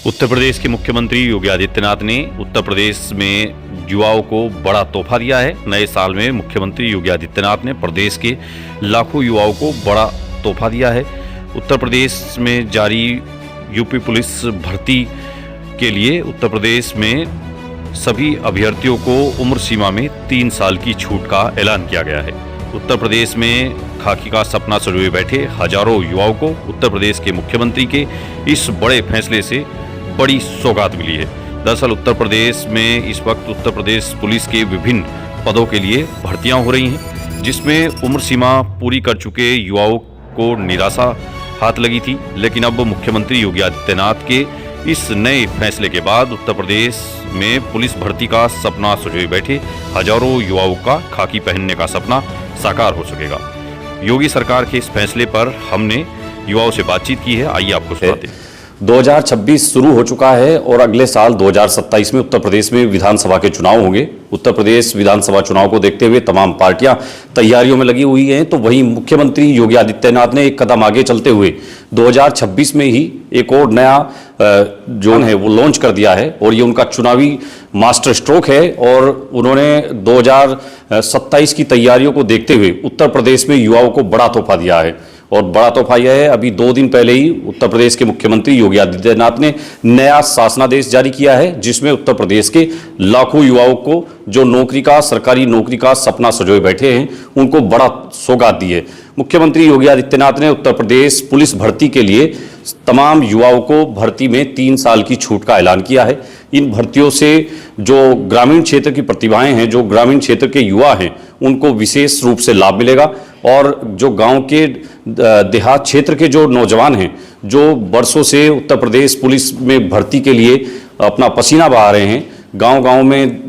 उत्तर प्रदेश के मुख्यमंत्री योगी आदित्यनाथ ने उत्तर प्रदेश में युवाओं को बड़ा तोहफा दिया है। नए साल में मुख्यमंत्री योगी आदित्यनाथ ने प्रदेश के लाखों युवाओं को बड़ा तोहफा दिया है। उत्तर प्रदेश में जारी यूपी पुलिस भर्ती के लिए उत्तर प्रदेश में सभी अभ्यर्थियों को उम्र सीमा में 3 साल की छूट का ऐलान किया गया है। उत्तर प्रदेश में खाकी का सपना सजोए बैठे हजारों युवाओं को उत्तर प्रदेश के मुख्यमंत्री के इस बड़े फैसले से बड़ी सौगात मिली है। दरअसल उत्तर प्रदेश में इस वक्त उत्तर प्रदेश पुलिस के विभिन्न पदों के लिए भर्तियां हो रही हैं, जिसमें उम्र सीमा पूरी कर चुके युवाओं को निराशा हाथ लगी थी। लेकिन अब मुख्यमंत्री योगी आदित्यनाथ के इस नए फैसले के बाद उत्तर प्रदेश में पुलिस भर्ती का सपना सजोए बैठे हजारों युवाओं का खाकी पहनने का सपना साकार हो सकेगा। योगी सरकार के इस फैसले पर हमने युवाओं से बातचीत की है, आइए आपको सुनाते हैं। 2026 शुरू हो चुका है और अगले साल 2027 में उत्तर प्रदेश में विधानसभा के चुनाव होंगे। उत्तर प्रदेश विधानसभा चुनाव को देखते हुए तमाम पार्टियां तैयारियों में लगी हुई हैं। तो वहीं मुख्यमंत्री योगी आदित्यनाथ ने एक कदम आगे चलते हुए 2026 में ही एक और नया जोन है वो लॉन्च कर दिया है और ये उनका चुनावी मास्टर स्ट्रोक है। और उन्होंने 2027 की तैयारियों को देखते हुए उत्तर प्रदेश में युवाओं को बड़ा तोहफा दिया है। और बड़ा तोहफा यह है, अभी 2 दिन पहले ही उत्तर प्रदेश के मुख्यमंत्री योगी आदित्यनाथ ने नया शासनादेश जारी किया है, जिसमें उत्तर प्रदेश के लाखों युवाओं को जो सरकारी नौकरी का सपना सजोए बैठे हैं, उनको बड़ा सौगात दी है। मुख्यमंत्री योगी आदित्यनाथ ने उत्तर प्रदेश पुलिस भर्ती के लिए तमाम युवाओं को भर्ती में 3 साल की छूट का ऐलान किया है। इन भर्तियों से जो ग्रामीण क्षेत्र की प्रतिभाएं हैं, जो ग्रामीण क्षेत्र के युवा हैं, उनको विशेष रूप से लाभ मिलेगा। और जो गांव के देहात क्षेत्र के जो नौजवान हैं, जो वर्षों से उत्तर प्रदेश पुलिस में भर्ती के लिए अपना पसीना बहा रहे हैं, गांव-गांव में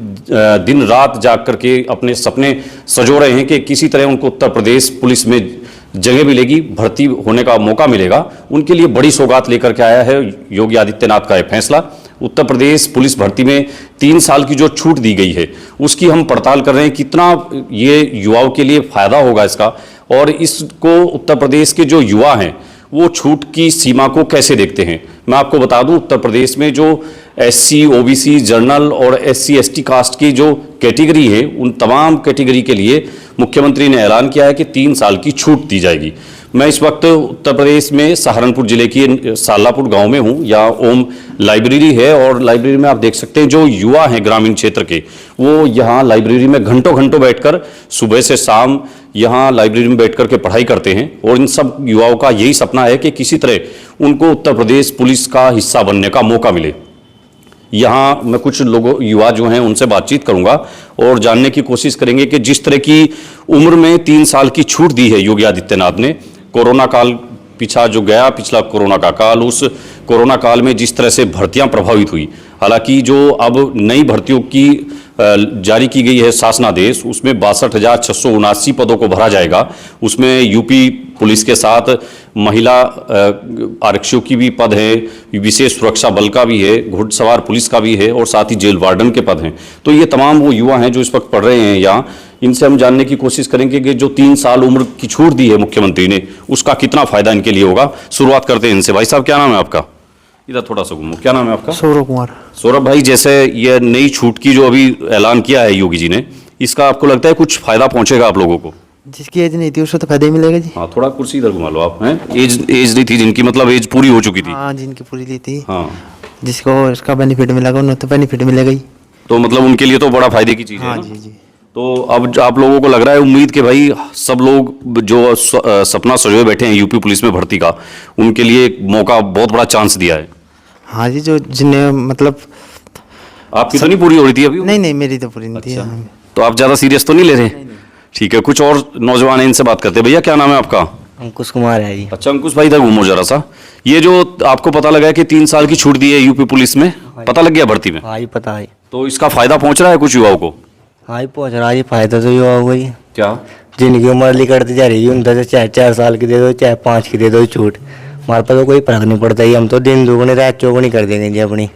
दिन रात जाग करके अपने सपने सजो रहे हैं कि किसी तरह उनको उत्तर प्रदेश पुलिस में जगह मिलेगी, भर्ती होने का मौका मिलेगा, उनके लिए बड़ी सौगात लेकर के आया है योगी आदित्यनाथ का यह फैसला। उत्तर प्रदेश पुलिस भर्ती में 3 साल की जो छूट दी गई है, उसकी हम पड़ताल कर रहे हैं कितना ये युवाओं के लिए फायदा होगा इसका, और इसको उत्तर प्रदेश के जो युवा हैं वो छूट की सीमा को कैसे देखते हैं। मैं आपको बता दूं, उत्तर प्रदेश में जो SC, OBC, जनरल और SC, ST कास्ट की जो कैटेगरी है, उन तमाम कैटेगरी के लिए मुख्यमंत्री ने ऐलान किया है कि 3 साल की छूट दी जाएगी। मैं इस वक्त उत्तर प्रदेश में सहारनपुर जिले की सालापुर गांव में हूं। यहाँ ओम लाइब्रेरी है और लाइब्रेरी में आप देख सकते हैं जो युवा हैं ग्रामीण क्षेत्र के, वो यहाँ लाइब्रेरी में घंटों घंटों बैठकर सुबह से शाम यहाँ लाइब्रेरी में बैठकर के पढ़ाई करते हैं। और इन सब युवाओं का यही सपना है कि किसी तरह उनको उत्तर प्रदेश पुलिस का हिस्सा बनने का मौका मिले। यहाँ मैं कुछ युवा जो हैं उनसे बातचीत करूंगा और जानने की कोशिश करेंगे कि जिस तरह की उम्र में 3 साल की छूट दी है योगी आदित्यनाथ ने, कोरोना काल पिछला कोरोना का काल, उस कोरोना काल में जिस तरह से भर्तियां प्रभावित हुई, हालांकि जो अब नई भर्तियों की जारी की गई है शासनादेश, उसमें 62,679 पदों को भरा जाएगा। उसमें यूपी पुलिस के साथ महिला आरक्षियों की भी पद है, विशेष सुरक्षा बल का भी है, घुड़सवार पुलिस का भी है और साथ ही जेल वार्डन के पद हैं। तो ये तमाम वो युवा हैं जो इस वक्त पढ़ रहे हैं यहाँ। इनसे हम जानने की कोशिश करेंगे कि जो 3 साल उम्र की छूट दी है मुख्यमंत्री ने, उसका कितना फायदा इनके लिए होगा। शुरुआत करते हैं इनसे। भाई साहब, क्या नाम है आपका? इधर थोड़ा सा घूमो। क्या नाम है आपका? सौरभ कुमार। सौरभ भाई, जैसे ये नई छूट की जो अभी ऐलान किया है योगी जी ने, इसका आपको लगता है कुछ फायदा पहुंचेगा आप लोगों को? जिसकी एज नहीं थी उसको तो फायदा ही मिलेगा जी। हाँ, थोड़ा कुर्सी इधर घुमा लो आप। हैं एज नहीं थी जिनकी, मतलब एज पूरी हो चुकी थी। हाँ, जिनकी पूरी ली थी। हाँ, जिसको इसका बेनिफिट मिलेगा उन्हें तो बेनिफिट मिलेगा ही। तो मतलब उनके लिए तो बड़ा फायदे की चीज़ है। हाँ ना? जी जी। तो अब आप लोगों को लग रहा है, उम्मीद कि भाई सब लोग जो सपना सजोए बैठे हैं यूपी पुलिस में भर्ती का, उनके लिए एक मौका, बहुत बड़ा चांस दिया है। हाँ जी, जो जिन्हें मतलब आपकी तो नहीं पूरी हो रही थी अभी? नहीं, मेरी तो पूरी नहीं थी। हाँ। तो आप ज़्यादा सीरियस तो नहीं ले रहे? ठीक है, कुछ और नौजवान हैं, इनसे बात करते हैं। भैया, क्या नाम है आपका? अंकुश कुमार है जी। अच्छा अंकुश भाई, इधर घूमो जरा सा। ये जो आपको पता लगा है कि 3 साल की छूट दी है यूपी पुलिस में, पता लग गया भर्ती में? हाँ ही पता है। तो इसका फायदा पहुंच रहा है कुछ युवाओं को? हाँ ही पहुँच रहा है। फायदा तो युवा हुआ ही। क्या? जिनकी उम्र निकलती जा रही है उनसे चाहे 4 साल की दे दो, चाहे 5 की दे दो छूट, हमारे पास तो कोई फर्क नहीं पड़ता ही। हम तो दिन दुगनी रात चौगुनी कर देंगे जी अपनी।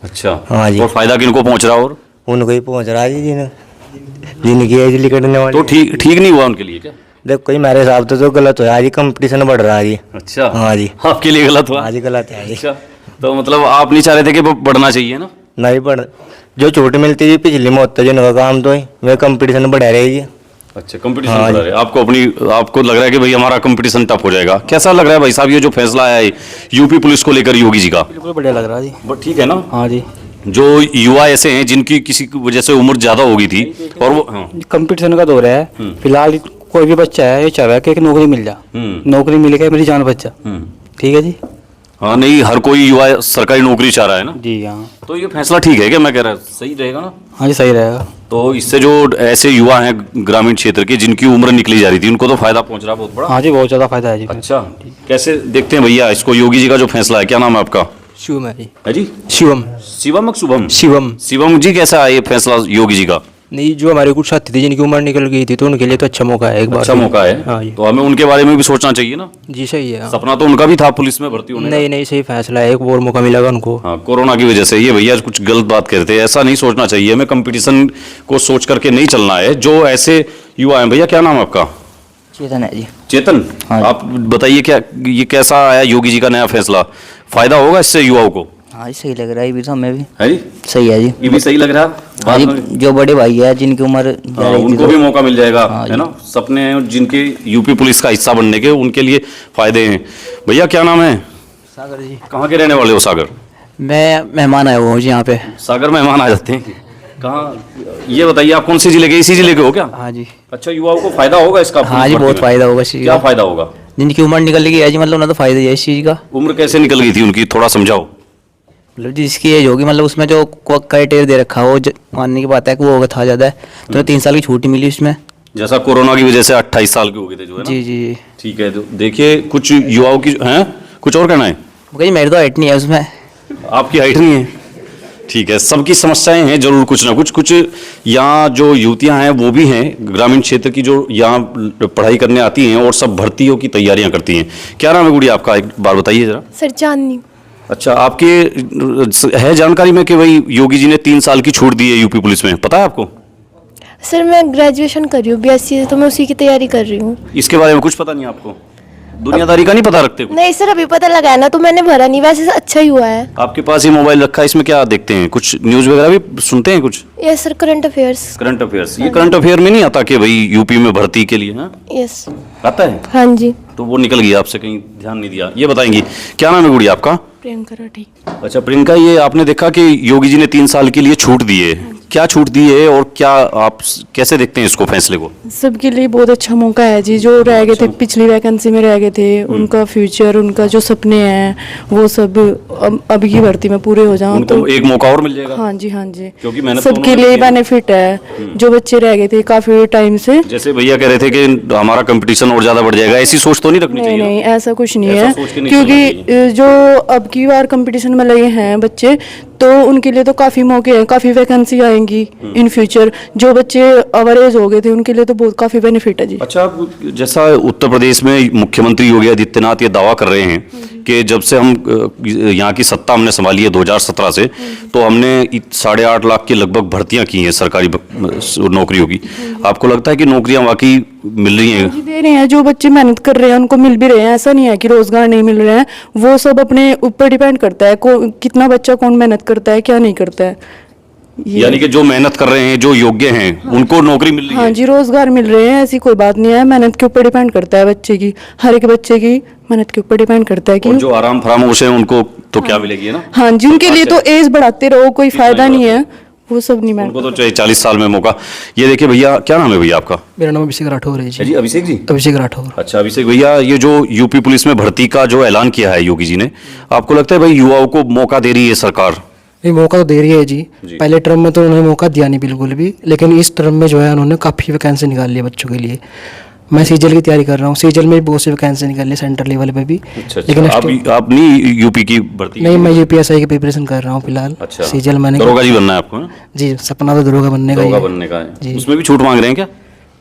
अच्छा। हाँ जी। और फायदा किनको पहुंच रहा है? और उनको ही पहुँच रहा है जी, जिनकी एज निकलने वाली। तो ठीक नहीं हुआ उनके लिए क्या? देखो, कोई मेरे हिसाब से तो गलत हो, आज कंपटीशन बढ़ रहा है जी। अच्छा। हाँ जी। आपके लिए गलत हुआ? आज गलत है जी। अच्छा, तो मतलब आप नहीं चाह रहे थे कि वो बढ़ना चाहिए ना? नहीं पढ़ जो छूट मिलती थी पिछली में होता जिनका काम तो है वह कंपटीशन बढ़ा रहेगी। अच्छा, कंपटीशन हाँ बढ़ा रहे हैं। आपको लग रहा है कि भाई हमारा कंपटीशन टफ हो जाएगा। कैसा लग रहा है भाई साहब ये जो फैसला आया है यूपी पुलिस को लेकर योगी जी का? बिल्कुल बढ़िया लग रहा है जी। बट ठीक है ना, हाँ जी, जो युवा ऐसे हैं जिनकी किसी की वजह से उम्र ज्यादा हो गई थी और वो कंपटीशन का दौर है। फिलहाल कोई भी बच्चा है ये चाह रहा है कि एक नौकरी मिल जा, नौकरी मिलेगा मेरी जान बच्चा। ठीक है जी। हाँ, नहीं हर कोई युवा सरकारी नौकरी चाह रहा है ना। जी हाँ। तो ये फैसला ठीक है क्या? मैं कह रहा सही रहेगा ना? हाँ जी, सही रहेगा। तो इससे जो ऐसे युवा हैं ग्रामीण क्षेत्र के जिनकी उम्र निकली जा रही थी उनको तो फायदा पहुंच रहा बहुत बड़ा। हाँ जी, बहुत ज़्यादा फायदा है जी। अच्छा, कैसे देखते हैं भैया इसको, योगी जी का जो फैसला है? क्या नाम है आपका? शिवम है जी। है जी, शिवम। शिवम शुभम? शिवम। शिवम जी, कैसा है ये फैसला योगी जी का? नहीं, जो हमारे कुछ साथी थे जिनकी उम्र निकल गई थी तो उनके लिए तो अच्छा मौका है, एक बार। अच्छा मौका है। हाँ जी। तो हमें उनके बारे में भी सोचना चाहिए ना। जी सही है। सपना तो उनका भी था पुलिस में भर्ती होने का। नहीं नहीं, सही फैसला है, एक और मौका मिलेगा उनको। हाँ, कोरोना की वजह से ये भैया कुछ गलत बात कहते हैं, ऐसा नहीं सोचना चाहिए। हमें कंपटीशन को सोच करके नहीं चलना है। जो ऐसे युवा हैं, भैया क्या नाम है आपका? चेतन है जी। चेतन, आप बताइए क्या ये कैसा आया योगी जी का नया फैसला? फायदा होगा इससे युवाओं को? हाँ जी, सही लग रहा है, ये भी तो हमें भी है जी, सही है जी। ये भी सही लग रहा है। हाँ बाद जी, में जो बड़े भाई है जिनकी उम्र जा हाँ, रही थी उनको तो भी मौका मिल जाएगा, हाँ है ना। सपने हैं जिनके यूपी पुलिस का हिस्सा बनने के, उनके लिए फायदे हैं। भैया क्या नाम है? सागर जी। कहाँ के रहने वाले हो सागर? मैं मेहमान आया हुआ हूँ जी यहाँ पे। सागर मेहमान आ जाते हैं कहाँ? ये बताइए आप कौन से जिले के? इसी जिले के हो क्या? हाँ जी। अच्छा, युवाओं को फायदा होगा इसका? हाँ जी, पुलिस भर्ती बहुत में? फायदा होगा इस चीज़ क्या का। फायदा होगा? जिनकी उम्र निकल गई है जी, मतलब उन्हें तो फायदा ही है इस चीज़ का। उम्र कैसे निकल गई थी उनकी, थोड़ा समझाओ। मतलब जिसकी एज होगी, मतलब उसमें जो क्राइटेरिया दे रखा हो, मानने की बात है कि वो होगा था ज़्यादा है तो 3 साल की छूट मिली उसमें। जैसा कोरोना की वजह से 28 साल के हो गए थे जो है ना। जी जी जी। ठीक है, तो देखिए कुछ युवाओं की हैं, कुछ और कहना है? जी, मेरी तो हाइट नहीं है उसमें। आपकी हाइट नहीं है? ठीक है, सबकी समस्याएं हैं जरूर कुछ ना कुछ यहाँ जो युवतियां हैं वो भी हैं ग्रामीण क्षेत्र की, जो यहाँ पढ़ाई करने आती हैं और सब भर्तियों की तैयारियां करती हैं। क्या नाम है गुड़िया आपका, एक बार बताइए जरा। सर चांदनी। अच्छा, आपके है जानकारी में कि भाई योगी जी ने 3 साल की छूट दी है यूपी पुलिस में, पता है आपको? सर मैं ग्रेजुएशन कर रही हूँ बीएससी से, तो मैं उसी की तैयारी कर रही हूँ। इसके बारे में कुछ पता नहीं आपको? दुनियादारी का नहीं पता रखते कुछ? नहीं सर, अभी पता लगा है ना, तो मैंने भरा नहीं, वैसे अच्छा ही हुआ है। आपके पास ये मोबाइल रखा है, इसमें क्या देखते हैं? कुछ न्यूज़ वगैरह भी सुनते हैं कुछ? Yes sir, current affairs. Current affairs, ये करंट अफेयर में नहीं आता कि भाई यूपी में भर्ती के लिए? हाँ, यस आता है। हाँ जी। तो वो निकल गया आपसे, कहीं ध्यान नहीं दिया। ये बताएंगी क्या नाम है गुड़िया आपका? प्रियंका राठी। अच्छा प्रियंका, ये आपने देखा कि योगी जी ने 3 साल के लिए छूट दी है, क्या छूट दी है और क्या आप कैसे देखते हैं इसको फैसले को? सबके लिए बहुत अच्छा मौका है जी। जो रह गए थे पिछली वैकेंसी में रह गए थे, उनका फ्यूचर, उनका जो सपने हैं वो सब अब की भर्ती में पूरे हो जाएं उनको तो एक मौका और मिल जाएगा। हाँ जी हाँ जी, क्योंकि मेहनत तो सबके उन्होंने लिए की है। बेनिफिट है। जो बच्चे रह गए थे काफी टाइम से, जैसे भैया कह रहे थे कि हमारा कंपटीशन और ज्यादा बढ़ जाएगा, ऐसी सोच तो नहीं रखनी नहीं चाहिए? नहीं ऐसा कुछ नहीं ऐसा है, सोच के नहीं चलना क्योंकि जो अब की बार कंपटीशन में लगे हैं बच्चे, तो उनके लिए तो काफी मौके हैं, काफी वैकेंसी आएंगी इन फ्यूचर। जो बच्चे अवरेज हो गए थे उनके लिए तो बहुत काफी बेनिफिट है जी। अच्छा, जैसा उत्तर प्रदेश में मुख्यमंत्री योगी आदित्यनाथ ये दावा कर रहे हैं कि जब से हम यहाँ की सत्ता हमने संभाली है 2017 से, तो हमने 8.5 लाख के लगभग भर्तियां की हैं सरकारी नौकरियों की। आपको लगता है कि नौकरियां वाकई मिल रही हैं? जी दे रहे हैं, जो बच्चे मेहनत कर रहे हैं उनको मिल भी रहे हैं। ऐसा नहीं है कि रोजगार नहीं मिल रहे हैं, वो सब अपने ऊपर डिपेंड करता है कितना बच्चा कौन मेहनत करता है क्या नहीं करता है। यानी कि जो मेहनत कर रहे हैं, जो योग्य हैं, उनको नौकरी मिल रही हाँ है? जी, रोजगार मिल रहे हैं, ऐसी कोई बात नहीं है। मेहनत के ऊपर डिपेंड करता है बच्चे की, हर एक बच्चे की मेहनत के ऊपर डिपेंड करता है कि और जो आराम फरामोश है उनको तो क्या मिलेगी, है ना? हाँ जी, उनके लिए तो एज बढ़ाते रहो, कोई फायदा नहीं है, वो सब नहीं उनको मैटर। तो चाहिए 40 साल में मौका। ये देखिए भैया, क्या नाम है भैया आपका? मेरा नाम अभिषेक राठौर है है जी। जी, अभिषेक जी। अभिषेक राठौर। अच्छा अभिषेक भैया, ये जो यूपी पुलिस में भर्ती का जो ऐलान किया है योगी जी ने, आपको लगता है भाई युवाओं को मौका दे रही है सरकार? ये मौका तो दे रही है जी। पहले टर्म में तो उन्होंने मौका दिया नहीं बिल्कुल भी, लेकिन इस टर्म में जो है उन्होंने काफ़ी वैकेंसी निकाल ली है बच्चों के लिए। मैं सीजल की तैयारी कर रहा हूँ, सीजल में भी बहुत सी वैकेंसी निकाली है सेंटर लेवल पे भी। अच्छा, लेकिन आप नहीं यूपी की भर्ती? नहीं, मैं यूपीएसआई की प्रिपरेशन कर रहा हूँ फिलहाल। अच्छा, सीजल मैंने दरोगा जी बनना है आपको? है? जी, सपना तो दरोगा बनने का ही दरोगा है। बनने का है। जी। उसमें भी छूट मांग रहे हैं क्या?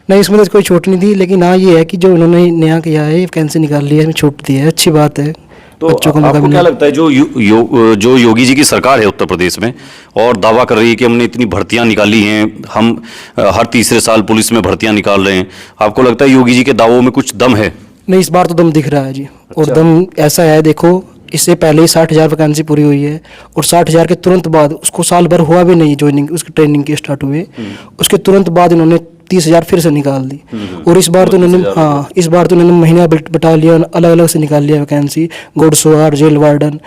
नहीं, इसमें तो कोई छूट नहीं दी, लेकिन हाँ ये है कि जो उन्होंने नया किया है, वैकेंसी निकाल ली है, इसमें छूट दी है, अच्छी बात है। तो बच्चों को मौका आपको क्या मिला। लगता है जो योगी जी की सरकार है उत्तर प्रदेश में और दावा कर रही है कि हमने इतनी भर्तियां निकाली हैं, हम हर तीसरे साल पुलिस में भर्तियां निकाल रहे हैं, आपको लगता है योगी जी के दावों में कुछ दम है? नहीं, इस बार तो दम दिख रहा है जी। और अच्छा। दम ऐसा है, देखो इससे पहले ही 60,000 वैकेंसी पूरी हुई है, और 60,000 के तुरंत बाद, उसको साल भर हुआ भी नहीं ज्वाइनिंग, उसकी ट्रेनिंग की स्टार्ट हुए, उसके तुरंत बाद इन्होंने 30,000 फिर से निकाल दी। और इस बार तो इन्होंने इस बार तो इन्होंने महीना बटालियन अलग अलग से निकाल लिया वैकेंसी, घुड़सवार, जेल वार्डन।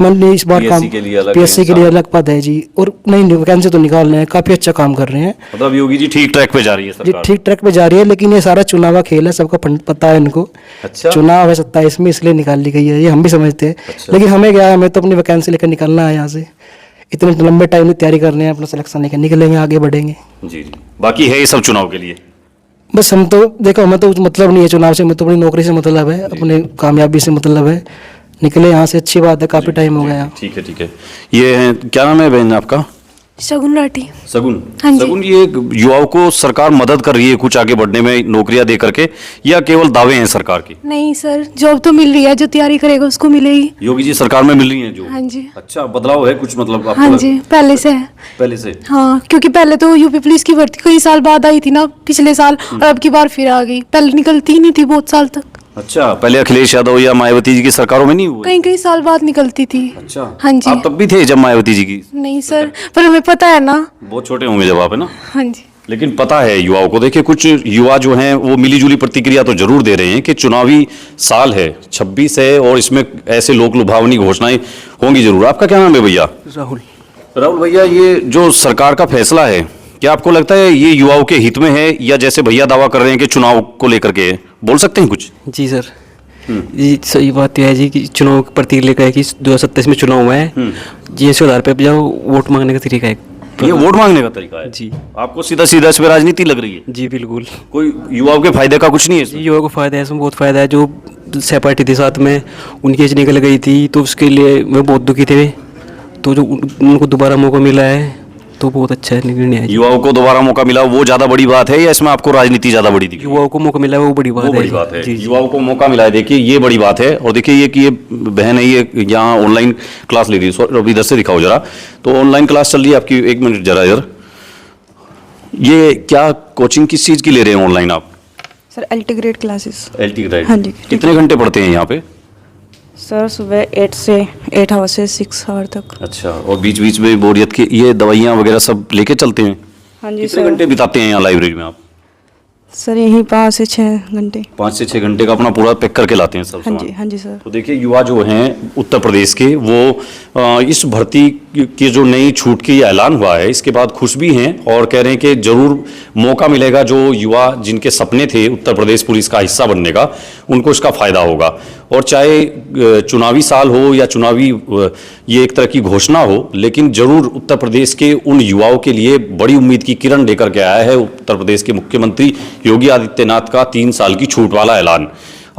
मैंने इस बार काम PSC के लिए अलग पद है जी, और नहीं वैकेंसी तो निकाल रहे हैं, काफ़ी अच्छा काम कर रहे हैं। मतलब योगी जी ठीक ट्रैक पे जा रही है जी सरकार। ठीक ट्रैक पे जा रही है, लेकिन ये सारा चुनाव का खेल है, सबका पता है इनको। अच्छा। चुनाव है 27 में, इसलिए निकाल ली गई है, ये हम भी समझते हैं। लेकिन हमें क्या है, हमें तो अपनी वैकेंसी लेकर निकलना है यहाँ से। इतने लंबे टाइम में तैयारी करने हैं, अपना सिलेक्शन लेकर निकलेंगे, आगे बढ़ेंगे। जी जी, बाकी है ये सब चुनाव के लिए। बस हम तो देखो, हमें तो मतलब नहीं है चुनाव से, हमें तो अपनी नौकरी से मतलब है, अपने कामयाबी से मतलब है। निकले यहाँ से, अच्छी बात है, काफ़ी टाइम हो गया। ठीक है ठीक है। ये है, क्या नाम है बहन आपका? शगुन राठी। सगुन। हाँ जी। सगुन, ये युवाओं को सरकार मदद कर रही है कुछ आगे बढ़ने में, नौकरियां दे करके, या केवल दावे हैं सरकार की? नहीं सर, जॉब तो मिल रही है, जो तैयारी करेगा उसको मिलेगी। योगी जी सरकार में मिल रही है जो? हाँ जी। अच्छा, बदलाव है कुछ मतलब आपको? हाँ जी, पहले से है। पहले से? हाँ, क्योंकि पहले तो यूपी पुलिस की भर्ती कई साल बाद आई थी ना, पिछले साल, और अब की बार फिर आ गई। पहले निकलती ही नहीं थी बहुत साल तक। अच्छा, पहले अखिलेश यादव या मायावती जी की सरकारों में नहीं हुआ? कई कई साल बाद निकलती थी। अच्छा। हाँ जी। आप तब भी थे जब मायावती जी की? नहीं सर, पर हमें पता है ना। बहुत छोटे होंगे जब आप, है ना? हाँ जी। लेकिन पता है युवाओं को। देखिए, कुछ युवा जो हैं वो मिलीजुली प्रतिक्रिया तो जरूर दे रहे हैं कि चुनावी साल है, 26 है, और इसमें ऐसे लोक लुभावनी घोषणाएं होंगी जरूर। आपका क्या नाम है भैया? राहुल। राहुल भैया, ये जो सरकार का फैसला है, क्या आपको लगता है ये युवाओं के हित में है, या जैसे भैया दावा कर रहे हैं कि चुनाव को लेकर के है? बोल सकते हैं कुछ? जी सर, जी सही बात यह है जी कि चुनाव के प्रतीक लेकर है कि 2027 में चुनाव हुआ है जी, इस आधार पर जाओ वोट मांगने का तरीका है। ये वोट मांगने का तरीका है जी। आपको सीधा सीधा इसमें राजनीति लग रही है? जी बिल्कुल। कोई युवाओं के फायदे का कुछ नहीं है जी इसमें? युवाओं को फायदा है, इसमें बहुत फायदा है। जो सहपाठी थे साथ में, उनकी एज निकल गई थी, तो उसके लिए वे बहुत दुखी थे। तो जो उनको दोबारा मौका मिला है, तो बहुत अच्छा निर्णय है। युवाओं को दोबारा मौका मिला, वो ज्यादा बड़ी बात है, या इसमें आपको राजनीति ज्यादा बड़ी दिखी? युवाओं को मौका मिला है, वो बड़ी बात वो है। बड़ी बात है, जी, जी। युवाओं को मौका मिला है, देखिए ये बड़ी बात है। और देखिए ये कि ये बहन है, ये यहाँ ऑनलाइन क्लास ले रही है। अब इधर से दिखाओ जरा, तो ऑनलाइन क्लास चल रही है आपकी, एक मिनट जरा इधर। ये क्या कोचिंग किस चीज़ की ले रहे हैं ऑनलाइन आप? Sir LT grade classes. LT grade? हाँ जी। कितने घंटे पढ़ते हैं यहाँ पे? सर सुबह 8 आवर से 6 आवर तक। अच्छा, और बीच बीच में बोरियत की ये दवाइयाँ वगैरह सब लेके चलते हैं? हाँ जी कितने सर। घंटे बिताते हैं यहाँ लाइब्रेरी में आप? सर यहीं 5 से 6 घंटे। 5 से 6 घंटे का अपना पूरा पैक करके लाते हैं सब हाँ सामान? जी, हाँ जी सर। तो देखिए युवा जो हैं उत्तर प्रदेश के, वो इस भर्ती की जो नई छूट की ऐलान हुआ है, इसके बाद खुश भी हैं और कह रहे हैं कि जरूर मौका मिलेगा। जो युवा जिनके सपने थे उत्तर प्रदेश पुलिस का हिस्सा बनने का, उनको इसका फायदा होगा। और चाहे चुनावी साल हो या चुनावी ये एक तरह की घोषणा हो, लेकिन जरूर उत्तर प्रदेश के उन युवाओं के लिए बड़ी उम्मीद की किरण लेकर के आया है उत्तर प्रदेश के मुख्यमंत्री योगी आदित्यनाथ का 3 साल की छूट वाला ऐलान।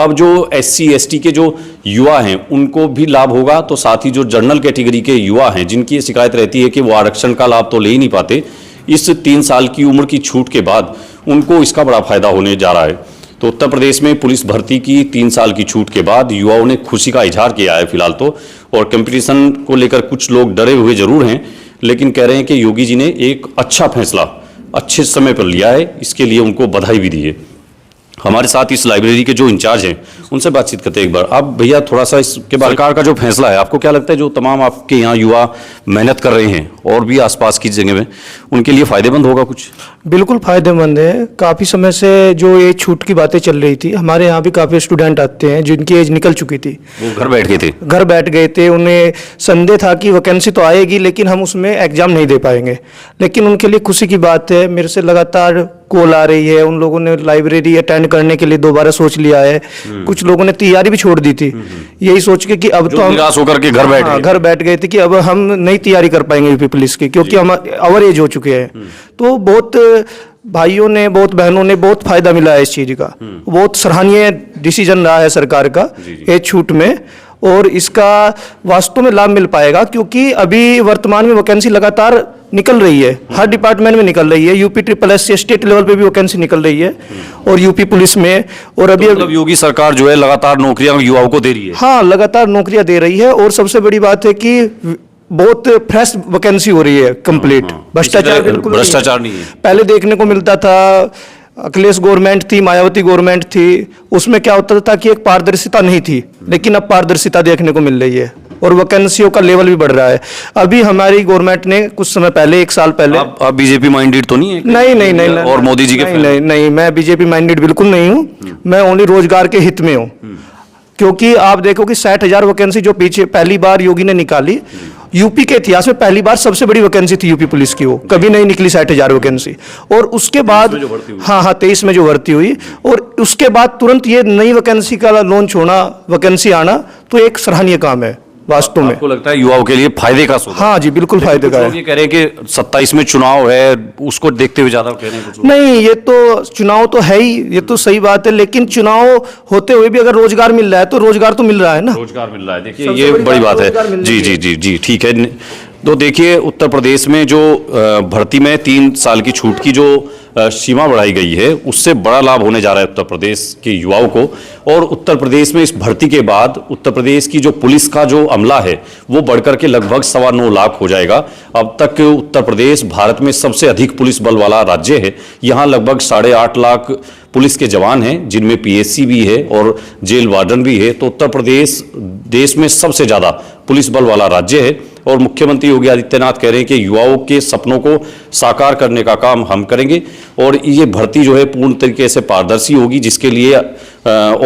अब जो SC ST के जो युवा हैं उनको भी लाभ होगा, तो साथ ही जो जनरल कैटेगरी के युवा हैं जिनकी ये शिकायत रहती है कि वो आरक्षण का लाभ तो ले ही नहीं पाते, इस 3 साल की उम्र की छूट के बाद उनको इसका बड़ा फायदा होने जा रहा है। तो उत्तर प्रदेश में पुलिस भर्ती की 3 साल की छूट के बाद युवाओं ने खुशी का इजहार किया है फिलहाल तो। और कंपटीशन को लेकर कुछ लोग डरे हुए जरूर हैं, लेकिन कह रहे हैं कि योगी जी ने एक अच्छा फैसला अच्छे समय पर लिया है, इसके लिए उनको बधाई भी दी है। हमारे साथ इस लाइब्रेरी के जो इंचार्ज हैं उनसे बातचीत करते हैं एक बार। आप भैया थोड़ा सा इसके बारे, सरकार का जो फैसला है, आपको क्या लगता है जो तमाम आपके यहाँ युवा मेहनत कर रहे हैं और भी आसपास की जगह में, उनके लिए फायदेमंद होगा कुछ? बिल्कुल फायदेमंद है। काफ़ी समय से जो ये छूट की बातें चल रही थी, हमारे यहाँ भी काफ़ी स्टूडेंट आते हैं जिनकी एज निकल चुकी थी, वो घर बैठ गए थे। घर बैठ गए थे, उन्हें संदेह था कि वैकेंसी तो आएगी लेकिन हम उसमें एग्जाम नहीं दे पाएंगे। लेकिन उनके लिए खुशी की बात है, मेरे से लगातार कॉल आ रही है, उन लोगों ने लाइब्रेरी अटेंड करने के लिए दोबारा सोच लिया है। कुछ लोगों ने तैयारी भी छोड़ दी थी, यही सोच के कि अब तो हम निराश होकर के घर बैठ गए थे कि अब हम नहीं तैयारी कर पाएंगे यूपी पुलिस की, क्योंकि हम ओवर एज हो चुके हैं। तो बहुत भाइयों ने, बहुत बहनों ने बहुत फायदा मिला है इस चीज का। बहुत सराहनीय डिसीजन रहा है सरकार का एज छूट में, और इसका वास्तव में लाभ मिल पाएगा क्योंकि अभी वर्तमान में वैकेंसी लगातार निकल रही है, हर डिपार्टमेंट में निकल रही है। यूपी SSS से स्टेट लेवल पे भी वैकेंसी निकल रही है और यूपी पुलिस में। और अभी मतलब योगी सरकार जो है लगातार नौकरियां युवाओं को दे रही है? हाँ, लगातार नौकरियां दे रही है। और सबसे बड़ी बात है कि बहुत फ्रेश वैकेंसी हो रही है कंप्लीट। भ्रष्टाचार नहीं है। पहले देखने को मिलता था, अखिलेश गवर्नमेंट थी, मायावती गवर्नमेंट थी, उसमें क्या होता था कि एक पारदर्शिता नहीं थी, लेकिन अब पारदर्शिता देखने को मिल रही है और वैकेंसियों का लेवल भी बढ़ रहा है। अभी हमारी गवर्नमेंट ने कुछ समय पहले, 1 साल पहले, आप बीजेपी माइंडेड तो नहीं है? नहीं और मोदी जी के नहीं, नहीं नहीं, मैं बीजेपी माइंडेड बिल्कुल नहीं हूँ। मैं ओनली रोजगार के हित में हूँ। क्योंकि आप देखो कि 60,000 वैकेंसी जो पीछे पहली बार योगी ने निकाली, यूपी के इतिहास में पहली बार सबसे बड़ी वैकेंसी थी यूपी पुलिस की, वो कभी नहीं निकली 60,000 वैकेंसी। और उसके बाद 23 में जो भर्ती हुई, और उसके बाद तुरंत ये नई वैकेंसी का लॉन्च होना, वैकेंसी आना, तो एक सराहनीय काम है वास्तव में। आपको लगता है युवाओं के लिए फायदे का सौदा? हाँ जी, बिल्कुल फायदे का है। ये कह रहे हैं कि 27 में चुनाव है, उसको देखते हुए ज्यादा कह रहे हैं कुछ लोग। नहीं, ये तो चुनाव तो है ही, ये तो सही बात है, लेकिन चुनाव होते हुए भी अगर रोजगार मिल रहा है तो रोजगार तो मिल रहा है ना। रोजगार मिल रहा है, देखिए ये बड़ी बात है। जी जी जी जी, ठीक है। तो देखिए उत्तर प्रदेश में जो भर्ती में 3 साल की छूट की जो सीमा बढ़ाई गई है, उससे बड़ा लाभ होने जा रहा है उत्तर प्रदेश के युवाओं को। और उत्तर प्रदेश में इस भर्ती के बाद उत्तर प्रदेश की जो पुलिस का जो अमला है वो बढ़कर के लगभग 9.25 लाख हो जाएगा। अब तक उत्तर प्रदेश भारत में सबसे अधिक पुलिस बल वाला राज्य है। यहाँ लगभग 8.5 लाख पुलिस के जवान हैं, जिनमें पीएससी भी है और जेल वार्डन भी है। तो उत्तर प्रदेश देश में सबसे ज्यादा पुलिस बल वाला राज्य है। और मुख्यमंत्री योगी आदित्यनाथ कह रहे हैं कि युवाओं के सपनों को साकार करने का काम हम करेंगे और ये भर्ती जो है पूर्ण तरीके से पारदर्शी होगी, जिसके लिए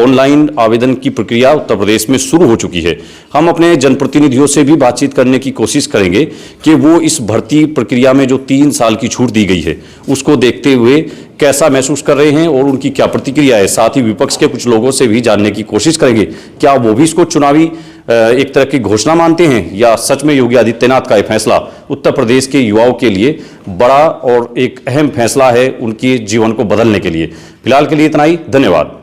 ऑनलाइन आवेदन की प्रक्रिया उत्तर प्रदेश में शुरू हो चुकी है। हम अपने जनप्रतिनिधियों से भी बातचीत करने की कोशिश करेंगे कि वो इस भर्ती प्रक्रिया में जो 3 साल की छूट दी गई है उसको देखते हुए कैसा महसूस कर रहे हैं और उनकी क्या प्रतिक्रिया है। साथ ही विपक्ष के कुछ लोगों से भी जानने की कोशिश करेंगे क्या वो भी इसको चुनावी एक तरह की घोषणा मानते हैं या सच में योगी आदित्यनाथ का यह फैसला उत्तर प्रदेश के युवाओं के लिए बड़ा और एक अहम फैसला है उनके जीवन को बदलने के लिए। फिलहाल के लिए इतना ही, धन्यवाद।